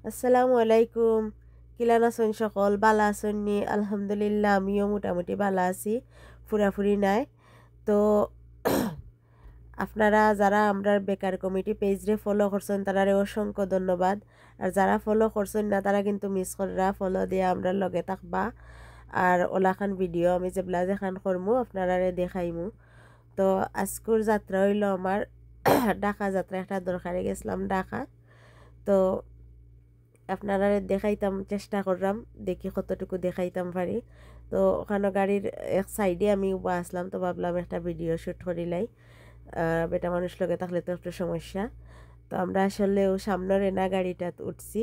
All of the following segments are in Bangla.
আসসালামু আলাইকুম। কিলান আছেন সকল বালা আছেন নি? আলহামদুলিল্লাহ আমিও মোটামুটি বালা আছি, ফুরাফুরি নাই। তো আপনারা যারা আমরা বেকার কমিটি পেজরে ফলো করছেন তারারে অসংখ্য ধন্যবাদ। আর যারা ফলো করছেন না তারা কিন্তু মিস করা ফলো দিয়ে আমরা লগে থাকবা। আর ওলাখান ভিডিও আমি যেগুলা যেখান করমু আপনারারে দেখাইমু। তো আজকের যাত্রা হইল আমার ঢাকা যাত্রা, একটা দরকারে গেছিলাম ঢাকা। তো আপনারা দেখাইতাম চেষ্টা করলাম, দেখি কতটুকু দেখাইতাম পারি। তো ওখানে গাড়ির এক সাইডে আমি উবা আসলাম, তো ভাবলাম একটা ভিডিও শ্যুট করিলাই। বেটা মানুষ লগে থাকলে তো একটু সমস্যা। তো আমরা আসলেও সামনের এনা গাড়িটাত উঠছি।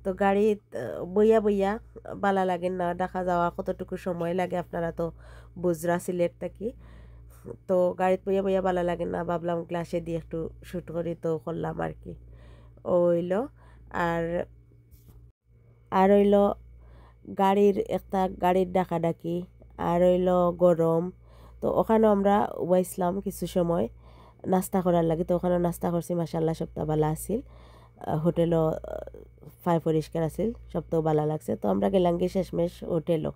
তো গাড়িত বইয়া বইয়া বালা লাগে না, দেখা যাওয়া কতটুকু সময় লাগে আপনারা তো বুঝরা সিলেট থাকি। তো গাড়িত বইয়া বইয়া বালা লাগে না, ভাবলাম গ্লাসে দিয়ে একটু শ্যুট করি, তো করলাম আর কি। ও হইল। আর আর হইল গাড়ির ডাকাডাকি, আর হইল গরম। তো ওখানেও আমরা ওয়াইছিলাম কিছু সময় নাস্তা করার লাগে। তো ওখানে নাস্তা করছি, মাসাল্লাহ সপ্তাহ ভালো আছিল। হোটেলও ফাই পরিষ্কার আছিল, সপ্তাহ ভালো লাগছে। তো আমরা গেলাম গিয়ে শেষমেশ হোটেলও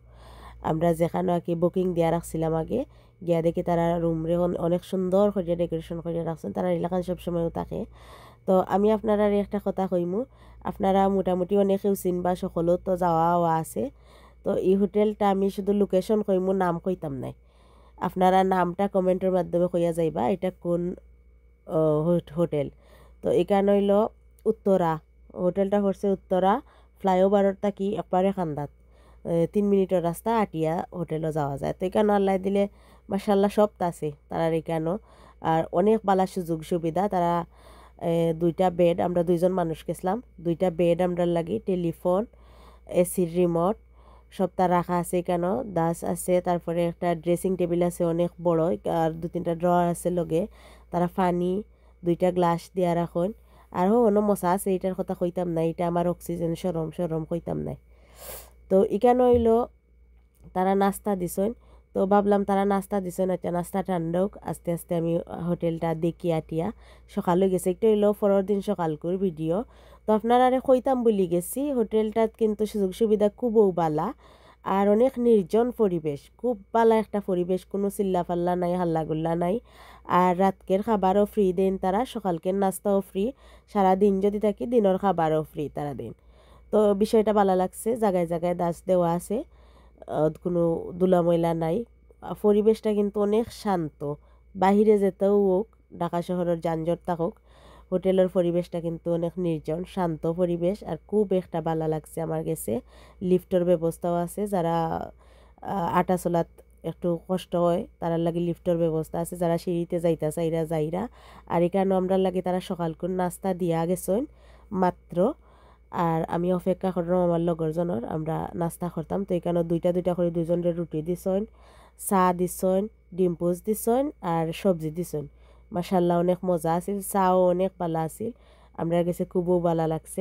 আমরা যেখানে আর কি বুকিং দিয়া রাখছিলাম আগে, গিয়া দেখি তারা রুম রে অনেক সুন্দর করে ডেকোরেশন করে রাখছেন, তারা এলাকান সবসময়ও থাকে। তো আমি আপনারা একটা কথা কইমু, আপনারা মোটামুটি অনেকেও চিনবা, সকলেও তো যাওয়া আছে। তো এই হোটেলটা আমি শুধু লোকেশন কইমু, নাম কইতাম নাই। আপনারা নামটা কমেন্টের মাধ্যমে কইয়া যাইবা এটা কোন হোটেল। তো এখানে হইল উত্তরা, হোটেলটা করছে উত্তরা ফ্লাইওভারের থাকি একবারে খান্দাত 3 মিনিটের রাস্তা আটিয়া হোটেলও যাওয়া যায়। তো এখানে আল্লাহ দিলে মাসাল্লাহ সব আছে তারা এখানেও। আর অনেক বালা সুযোগ সুবিধা তারা। 2টা বেড, আমরা 2জন মানুষ গেছিলাম, 2টা বেড আমরা লাগি, টেলিফোন, এসির রিমোট সবটা রাখা আছে এখানে, দাস আছে, তারপরে একটা ড্রেসিং টেবিল আছে অনেক বড়, আর 2-3টা ড্রয়ার আছে লগে। তারা পানি 2টা গ্লাস দিয়া রাখুন। আর অন্য মশা আছে, এটার কথা কইতাম নাই, এটা আমার অক্সিজেন সরম সরম কইতাম নাই। তো এখানে হইল তারা নাস্তা দিছেন। তো ভাবলাম তারা নাস্তা দিছেন, একটা নাস্তা ঠান্ডা হোক, আস্তে আস্তে আমি হোটেলটা দেখি আটিয়া সকাল হয়ে গেছে। একটু হইলেও পরের দিন সকালকুর ভিডিও। তো আপনারা কইতাম বলি গেছি, হোটেলটাত কিন্তু সুযোগ সুবিধা খুবও বালা। আর অনেক নির্জন পরিবেশ, খুব বালা একটা পরিবেশ, কোনো চিল্লা পাল্লা নাই, হাল্লাগুল্লা নাই। আর রাতকের খাবারও ফ্রি দেন তারা, সকালকের নাস্তাও ফ্রি, সারাদিন যদি থাকি দিনের খাবারও ফ্রি তারা দেন। তো বিষয়টা ভালো লাগছে, জায়গায় জায়গায় দাস দেওয়া আছে, কোনো দুলা ময়লা নাই। পরিবেশটা কিন্তু অনেক শান্ত। বাহিরে যেতেও হোক, ঢাকা শহরের যানজট থাকুক, হোটেলের পরিবেশটা কিন্তু অনেক নির্জন শান্ত পরিবেশ, আর খুব একটা ভালো লাগছে আমার কাছে। লিফটের ব্যবস্থাও আছে, যারা আটা চলাত একটু কষ্ট হয় তারার লাগে লিফটের ব্যবস্থা আছে, যারা সিঁড়িতে যাইতা চাইরা যাইরা। আর এখানেও আমরা লাগে তারা সকালকুন নাস্তা দিয়া গেছেন মাত্র। আর আমি অপেক্ষা করলাম আমার লগরজনের, আমরা নাস্তা করতাম। তো এখানে 2টা 2টা করে 2জনের রুটি দিছেন, চা দিছেন, ডিম পোচ দিছেন, আর সবজি দিছেন। মাশাল্লাহ অনেক মজা আছিল, চাও অনেক ভালো আছিল, আমরা কাছে খুবও ভালো লাগছে।